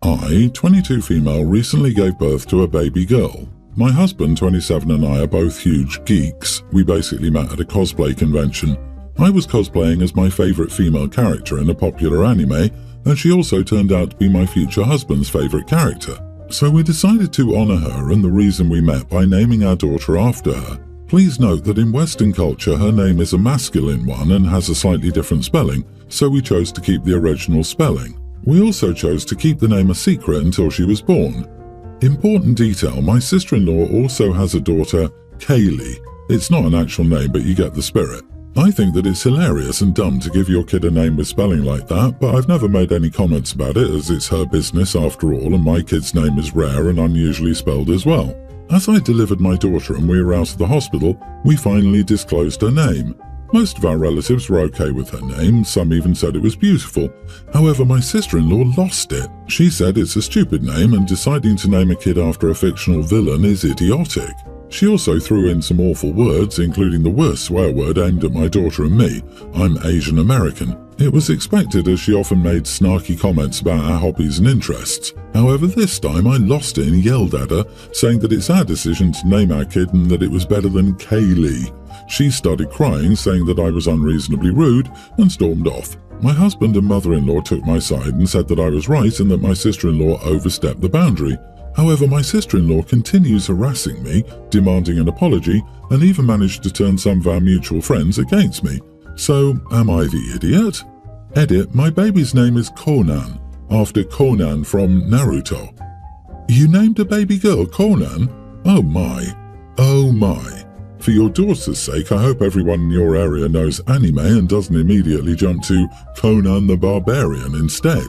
I, 22 female, recently gave birth to a baby girl. My husband, 27, and I are both huge geeks. We basically met at a cosplay convention. I was cosplaying as my favourite female character in a popular anime, and she also turned out to be my future husband's favourite character. So we decided to honour her and the reason we met by naming our daughter after her. Please note that in Western culture her name is a masculine one and has a slightly different spelling, so we chose to keep the original spelling. We also chose to keep the name a secret until she was born. Important detail, my sister-in-law also has a daughter, Kaylee. It's not an actual name, but you get the spirit. I think that it's hilarious and dumb to give your kid a name with spelling like that, but I've never made any comments about it as it's her business after all, and my kid's name is rare and unusually spelled as well. As I delivered my daughter and we were out of the hospital, we finally disclosed her name. Most of our relatives were okay with her name, some even said it was beautiful. However, my sister-in-law lost it. She said it's a stupid name and deciding to name a kid after a fictional villain is idiotic. She also threw in some awful words, including the worst swear word aimed at my daughter and me. I'm Asian American. It was expected as she often made snarky comments about our hobbies and interests. However, this time I lost it and yelled at her, saying that it's our decision to name our kid and that it was better than Kaylee. She started crying, saying that I was unreasonably rude, and stormed off. My husband and mother-in-law took my side and said that I was right and that my sister-in-law overstepped the boundary. However, my sister-in-law continues harassing me, demanding an apology, and even managed to turn some of our mutual friends against me. So, am I the idiot? Edit, my baby's name is Conan, after Conan from Naruto. You named a baby girl Conan? Oh my. Oh my. For your daughter's sake, I hope everyone in your area knows anime and doesn't immediately jump to Conan the Barbarian instead.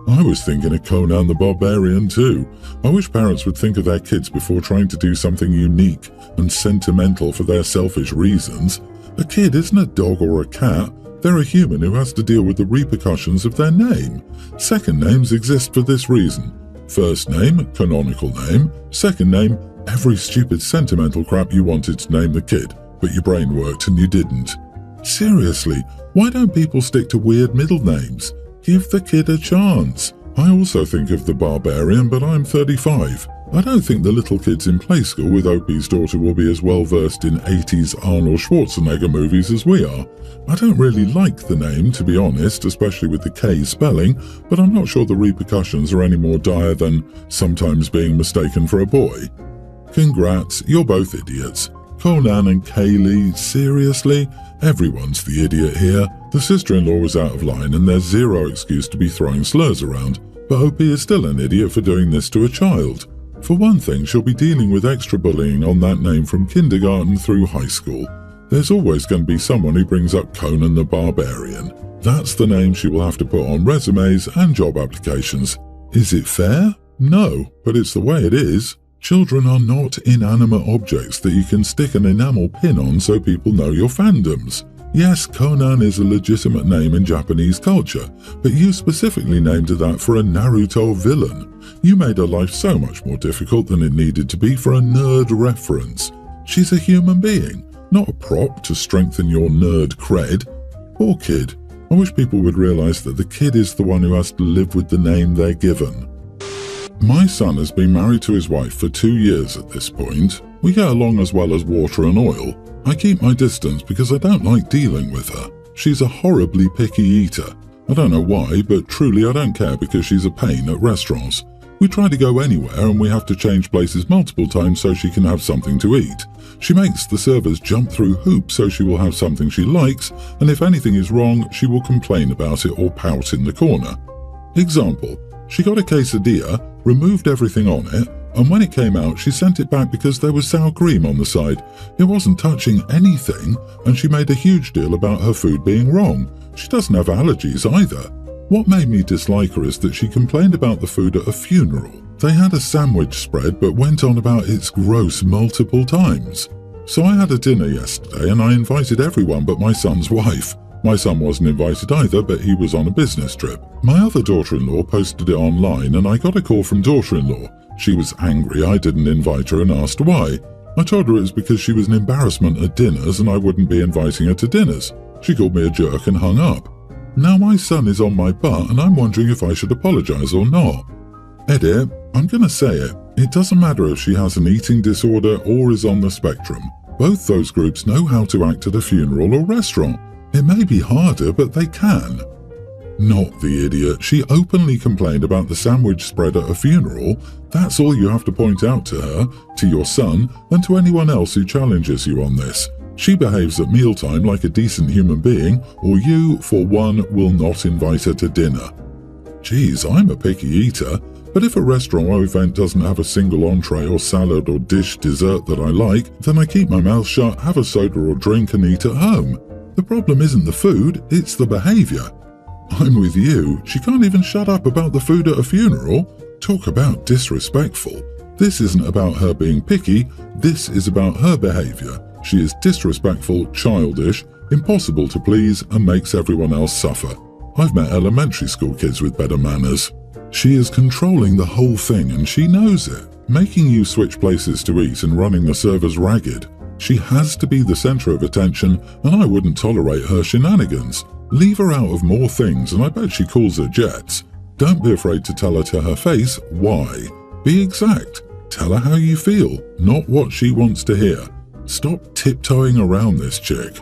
I was thinking of Conan the Barbarian too. I wish parents would think of their kids before trying to do something unique and sentimental for their selfish reasons. A kid isn't a dog or a cat. They're a human who has to deal with the repercussions of their name. Second names exist for this reason. First name, canonical name. Second name, every stupid sentimental crap you wanted to name the kid, but your brain worked and you didn't. Seriously, why don't people stick to weird middle names? Give the kid a chance. I also think of the Barbarian, but I'm 35. I don't think the little kids in play school with Opie's daughter will be as well versed in 80s Arnold Schwarzenegger movies as we are. I don't really like the name, to be honest, especially with the K spelling, but I'm not sure the repercussions are any more dire than sometimes being mistaken for a boy. Congrats, you're both idiots. Conan and Kaylee, seriously? Everyone's the idiot here. The sister-in-law was out of line and there's zero excuse to be throwing slurs around, but Opie is still an idiot for doing this to a child. For one thing, she'll be dealing with extra bullying on that name from kindergarten through high school. There's always going to be someone who brings up Conan the Barbarian. That's the name she will have to put on resumes and job applications. Is it fair? No, but it's the way it is. Children are not inanimate objects that you can stick an enamel pin on so people know your fandoms. Yes, Conan is a legitimate name in Japanese culture, but you specifically named her that for a Naruto villain. You made her life so much more difficult than it needed to be for a nerd reference. She's a human being, not a prop to strengthen your nerd cred. Poor kid. I wish people would realize that the kid is the one who has to live with the name they're given. My son has been married to his wife for 2 years at this point. We get along as well as water and oil. I keep my distance because I don't like dealing with her. She's a horribly picky eater. I don't know why, but truly I don't care because she's a pain at restaurants. We try to go anywhere and we have to change places multiple times so she can have something to eat. She makes the servers jump through hoops so she will have something she likes, and if anything is wrong, she will complain about it or pout in the corner. Example, she got a quesadilla, removed everything on it, and when it came out she sent it back because there was sour cream on the side. It wasn't touching anything, and she made a huge deal about her food being wrong. She doesn't have allergies either. What made me dislike her is that she complained about the food at a funeral. They had a sandwich spread but went on about it's gross multiple times. So I had a dinner yesterday and I invited everyone but my son's wife. My son wasn't invited either, but he was on a business trip. My other daughter-in-law posted it online and I got a call from daughter-in-law. She was angry I didn't invite her and asked why. I told her it was because she was an embarrassment at dinners and I wouldn't be inviting her to dinners. She called me a jerk and hung up. Now my son is on my butt and I'm wondering if I should apologize or not. Edit, I'm gonna say it. It doesn't matter if she has an eating disorder or is on the spectrum. Both those groups know how to act at a funeral or restaurant. It may be harder, but they can. Not the idiot. She openly complained about the sandwich spread at a funeral. That's all you have to point out to her, to your son, and to anyone else who challenges you on this. She behaves at mealtime like a decent human being, or you, for one, will not invite her to dinner. Geez, I'm a picky eater, but if a restaurant or event doesn't have a single entree or salad or dish dessert that I like, then I keep my mouth shut, have a soda or drink and eat at home. The problem isn't the food, it's the behavior. I'm with you. She can't even shut up about the food at a funeral. Talk about disrespectful. This isn't about her being picky, this is about her behavior. She is disrespectful, childish, impossible to please, and makes everyone else suffer. I've met elementary school kids with better manners. She is controlling the whole thing and she knows it, making you switch places to eat and running the servers ragged. She has to be the center of attention, and I wouldn't tolerate her shenanigans. Leave her out of more things, and I bet she calls her jets. Don't be afraid to tell her to her face why. Be exact. Tell her how you feel, not what she wants to hear. Stop tiptoeing around this chick.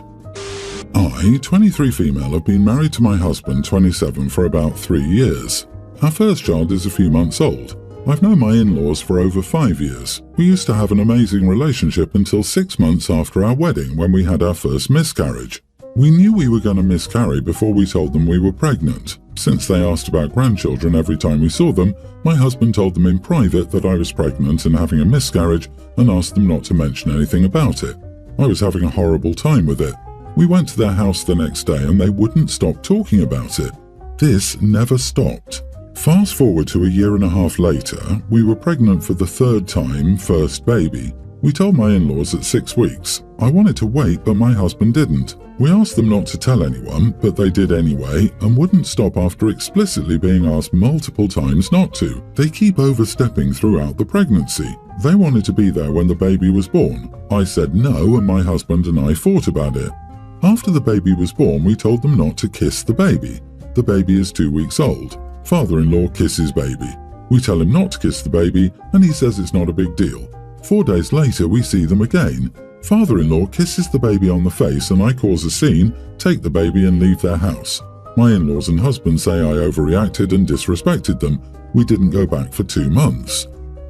I, 23 female, have been married to my husband, 27, for about 3 years. Our first child is a few months old. I've known my in-laws for over 5 years. We used to have an amazing relationship until 6 months after our wedding, when we had our first miscarriage. We knew we were going to miscarry before we told them we were pregnant. Since they asked about grandchildren every time we saw them, my husband told them in private that I was pregnant and having a miscarriage and asked them not to mention anything about it. I was having a horrible time with it. We went to their house the next day and they wouldn't stop talking about it. This never stopped. Fast forward to a year and a half later, we were pregnant for the third time, first baby. We told my in-laws at 6 weeks. I wanted to wait, but my husband didn't. We asked them not to tell anyone, but they did anyway, and wouldn't stop after explicitly being asked multiple times not to. They keep overstepping throughout the pregnancy. They wanted to be there when the baby was born. I said no, and my husband and I fought about it. After the baby was born, we told them not to kiss the baby. The baby is 2 weeks old. Father-in-law kisses baby. We tell him not to kiss the baby, and he says it's not a big deal. 4 days later, we see them again. Father-in-law kisses the baby on the face and I cause a scene, take the baby and leave their house. My in-laws and husband say I overreacted and disrespected them. We didn't go back for 2 months.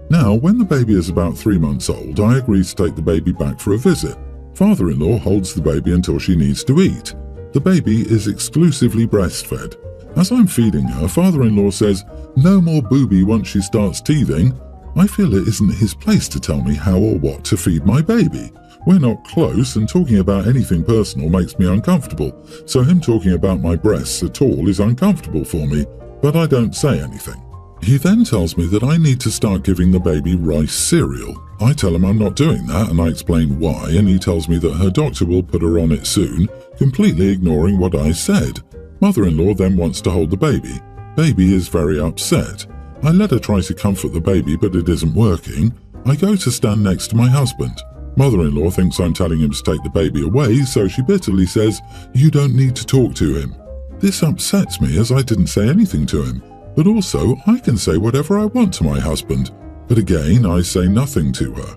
Now, when the baby is about 3 months old, I agree to take the baby back for a visit. Father-in-law holds the baby until she needs to eat. The baby is exclusively breastfed. As I'm feeding her, father-in-law says, "No more booby once she starts teething." I feel it isn't his place to tell me how or what to feed my baby. We're not close, and talking about anything personal makes me uncomfortable, so him talking about my breasts at all is uncomfortable for me, but I don't say anything. He then tells me that I need to start giving the baby rice cereal. I tell him I'm not doing that, and I explain why, and he tells me that her doctor will put her on it soon, completely ignoring what I said. Mother-in-law then wants to hold the baby. Baby is very upset. I let her try to comfort the baby, but it isn't working. I go to stand next to my husband. Mother-in-law thinks I'm telling him to take the baby away, so she bitterly says, "You don't need to talk to him." This upsets me as I didn't say anything to him, but also I can say whatever I want to my husband. But again, I say nothing to her.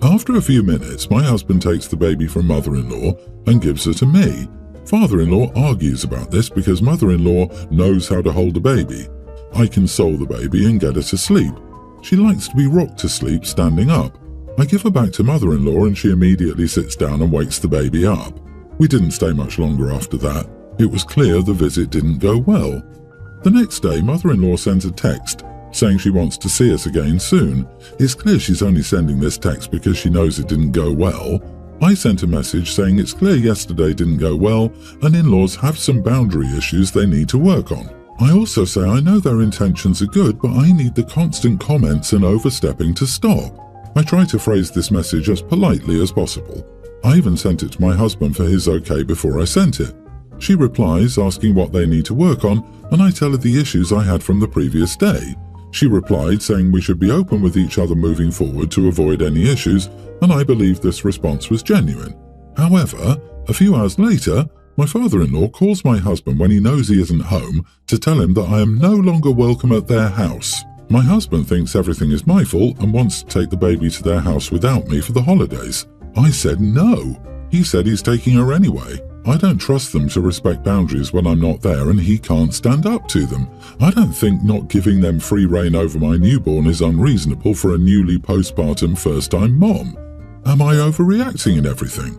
After a few minutes, my husband takes the baby from mother-in-law and gives her to me. Father-in-law argues about this because mother-in-law knows how to hold a baby. I console the baby and get her to sleep. She likes to be rocked to sleep standing up. I give her back to mother-in-law and she immediately sits down and wakes the baby up. We didn't stay much longer after that. It was clear the visit didn't go well. The next day, mother-in-law sends a text saying she wants to see us again soon. It's clear she's only sending this text because she knows it didn't go well. I sent a message saying it's clear yesterday didn't go well and in-laws have some boundary issues they need to work on. I also say I know their intentions are good, but I need the constant comments and overstepping to stop. I try to phrase this message as politely as possible. I even sent it to my husband for his okay before I sent it. She replies asking what they need to work on, and I tell her the issues I had from the previous day. She replied saying we should be open with each other moving forward to avoid any issues, and I believe this response was genuine. However, a few hours later, my father-in-law calls my husband when he knows he isn't home to tell him that I am no longer welcome at their house. My husband thinks everything is my fault and wants to take the baby to their house without me for the holidays. I said no. He said he's taking her anyway. I don't trust them to respect boundaries when I'm not there, and he can't stand up to them. I don't think not giving them free rein over my newborn is unreasonable for a newly postpartum first-time mom. Am I overreacting in everything?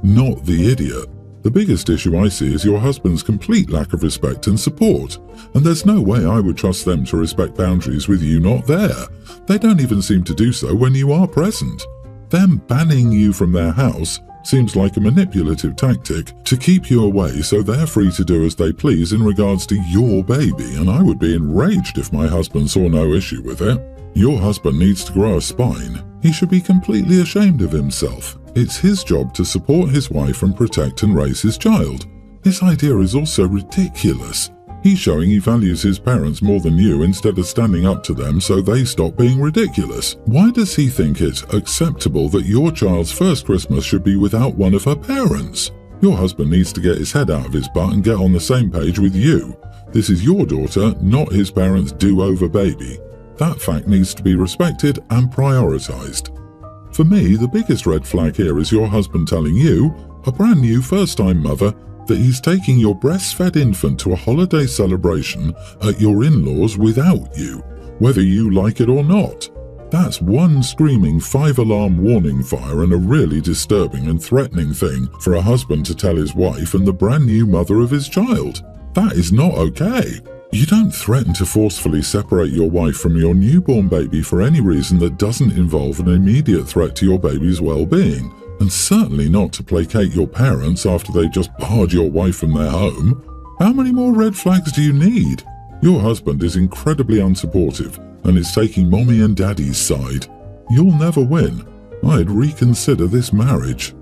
Not the idiot. The biggest issue I see is your husband's complete lack of respect and support, and there's no way I would trust them to respect boundaries with you not there. They don't even seem to do so when you are present. Them banning you from their house seems like a manipulative tactic to keep you away so they're free to do as they please in regards to your baby, and I would be enraged if my husband saw no issue with it. Your husband needs to grow a spine. He should be completely ashamed of himself. It's his job to support his wife and protect and raise his child. This idea is also ridiculous. He's showing he values his parents more than you instead of standing up to them so they stop being ridiculous. Why does he think it's acceptable that your child's first Christmas should be without one of her parents? Your husband needs to get his head out of his butt and get on the same page with you. This is your daughter, not his parents' do-over baby. That fact needs to be respected and prioritized. For me, the biggest red flag here is your husband telling you, a brand new first-time mother, that he's taking your breastfed infant to a holiday celebration at your in-laws without you, whether you like it or not. That's one screaming 5-alarm warning fire and a really disturbing and threatening thing for a husband to tell his wife and the brand new mother of his child. That is not okay. You don't threaten to forcefully separate your wife from your newborn baby for any reason that doesn't involve an immediate threat to your baby's well-being. And certainly not to placate your parents after they just barred your wife from their home. How many more red flags do you need? Your husband is incredibly unsupportive and is taking mommy and daddy's side. You'll never win. I'd reconsider this marriage.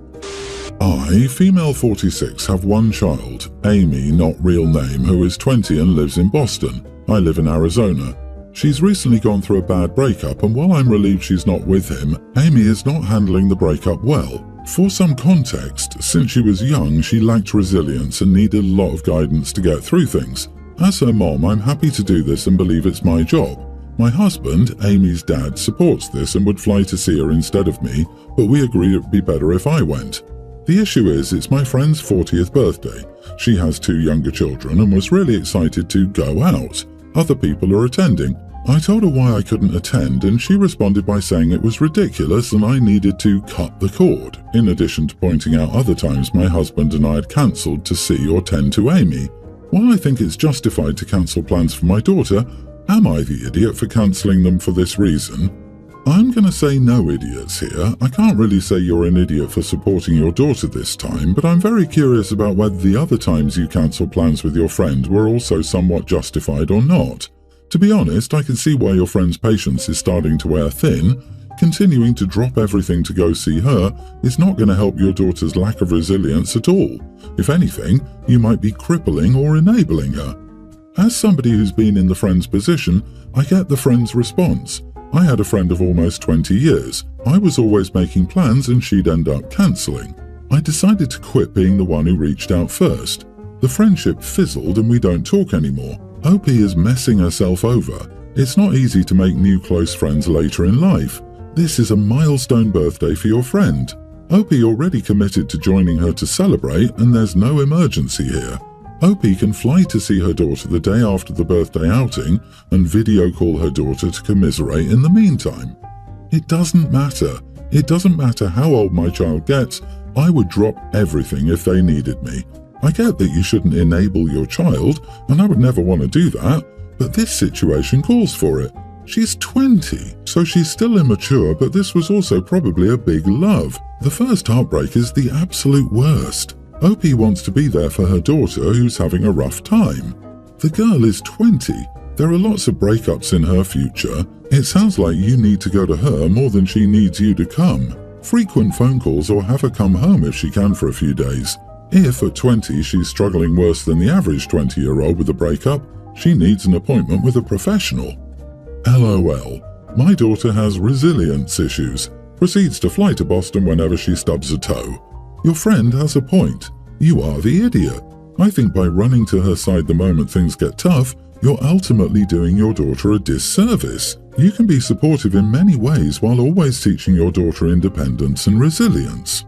I, female 46, have one child, Amy, not real name, who is 20 and lives in Boston. I live in Arizona. She's recently gone through a bad breakup, and while I'm relieved she's not with him, Amy is not handling the breakup well. For some context, since she was young, she lacked resilience and needed a lot of guidance to get through things. As her mom, I'm happy to do this and believe it's my job. My husband, Amy's dad, supports this and would fly to see her instead of me, but we agreed it would be better if I went. The issue is, it's my friend's 40th birthday. She has 2 younger children and was really excited to go out. Other people are attending. I told her why I couldn't attend, and she responded by saying it was ridiculous and I needed to cut the cord, in addition to pointing out other times my husband and I had cancelled to see or tend to Amy. While I think it's justified to cancel plans for my daughter, am I the idiot for cancelling them for this reason? I'm going to say no idiots here. I can't really say you're an idiot for supporting your daughter this time, but I'm very curious about whether the other times you cancel plans with your friend were also somewhat justified or not. To be honest, I can see why your friend's patience is starting to wear thin. Continuing to drop everything to go see her is not going to help your daughter's lack of resilience at all. If anything, you might be crippling or enabling her. As somebody who's been in the friend's position, I get the friend's response. I had a friend of almost 20 years. I was always making plans and she'd end up cancelling. I decided to quit being the one who reached out first. The friendship fizzled and we don't talk anymore. Opie is messing herself over. It's not easy to make new close friends later in life. This is a milestone birthday for your friend. Opie already committed to joining her to celebrate, and there's no emergency here. Opie can fly to see her daughter the day after the birthday outing and video call her daughter to commiserate in the meantime. It doesn't matter. It doesn't matter how old my child gets. I would drop everything if they needed me. I get that you shouldn't enable your child, and I would never want to do that, but this situation calls for it. She's 20, so she's still immature, but this was also probably a big love. The first heartbreak is the absolute worst. Opie wants to be there for her daughter who's having a rough time. The girl is 20. There are lots of breakups in her future. It sounds like you need to go to her more than she needs you to come. Frequent phone calls or have her come home if she can for a few days. If at 20 she's struggling worse than the average 20-year-old with a breakup, she needs an appointment with a professional. LOL. My daughter has resilience issues. Proceeds to fly to Boston whenever she stubs a toe. Your friend has a point. You are the idiot. I think by running to her side the moment things get tough, you're ultimately doing your daughter a disservice. You can be supportive in many ways while always teaching your daughter independence and resilience.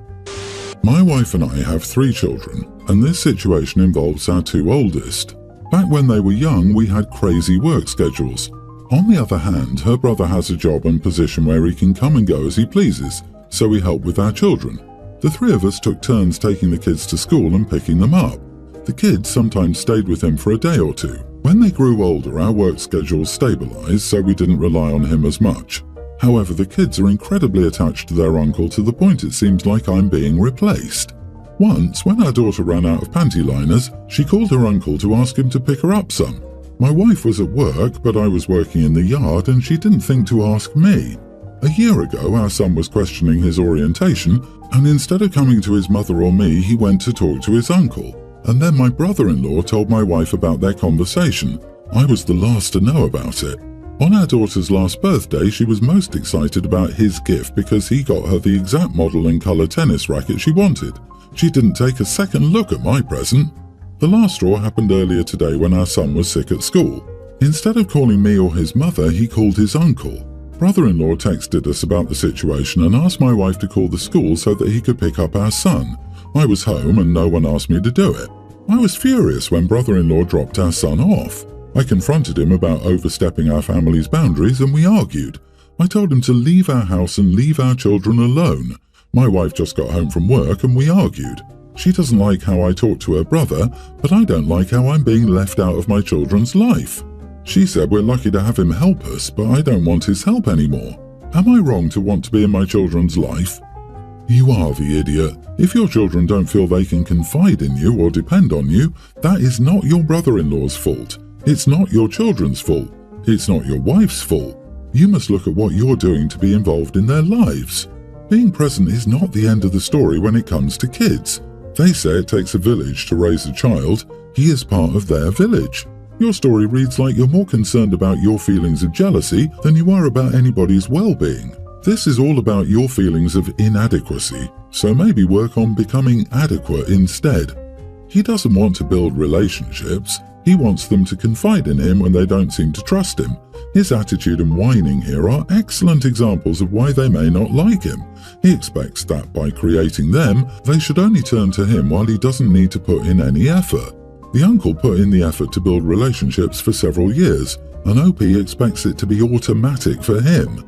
My wife and I have 3 children, and this situation involves our 2 oldest. Back when they were young, we had crazy work schedules. On the other hand, her brother has a job and position where he can come and go as he pleases, so we help with our children. The 3 of us took turns taking the kids to school and picking them up. The kids sometimes stayed with him for a day or 2. When they grew older, our work schedules stabilized, so we didn't rely on him as much. However, the kids are incredibly attached to their uncle to the point it seems like I'm being replaced. Once, when our daughter ran out of panty liners, she called her uncle to ask him to pick her up some. My wife was at work, but I was working in the yard and she didn't think to ask me. A year ago, our son was questioning his orientation, and instead of coming to his mother or me, he went to talk to his uncle. And then my brother-in-law told my wife about their conversation. I was the last to know about it. On our daughter's last birthday, she was most excited about his gift because he got her the exact model and colour tennis racket she wanted. She didn't take a second look at my present. The last straw happened earlier today when our son was sick at school. Instead of calling me or his mother, he called his uncle. Brother-in-law texted us about the situation and asked my wife to call the school so that he could pick up our son. I was home and no one asked me to do it. I was furious when brother-in-law dropped our son off. I confronted him about overstepping our family's boundaries and we argued. I told him to leave our house and leave our children alone. My wife just got home from work and we argued. She doesn't like how I talk to her brother, but I don't like how I'm being left out of my children's life. She said we're lucky to have him help us, but I don't want his help anymore. Am I wrong to want to be in my children's life? You are the idiot. If your children don't feel they can confide in you or depend on you, that is not your brother-in-law's fault. It's not your children's fault. It's not your wife's fault. You must look at what you're doing to be involved in their lives. Being present is not the end of the story when it comes to kids. They say it takes a village to raise a child. He is part of their village. Your story reads like you're more concerned about your feelings of jealousy than you are about anybody's well-being. This is all about your feelings of inadequacy, so maybe work on becoming adequate instead. He doesn't want to build relationships. He wants them to confide in him when they don't seem to trust him. His attitude and whining here are excellent examples of why they may not like him. He expects that by creating them, they should only turn to him while he doesn't need to put in any effort. The uncle put in the effort to build relationships for several years, and OP expects it to be automatic for him.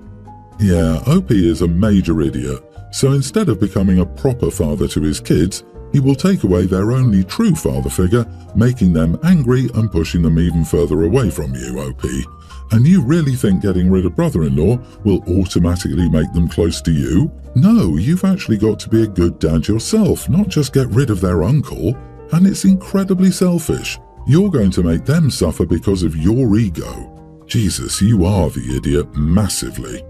Yeah, OP is a major idiot, so instead of becoming a proper father to his kids, he will take away their only true father figure, making them angry and pushing them even further away from you, OP. And you really think getting rid of brother-in-law will automatically make them close to you? No, you've actually got to be a good dad yourself, not just get rid of their uncle. And it's incredibly selfish. You're going to make them suffer because of your ego. Jesus, you are the idiot massively.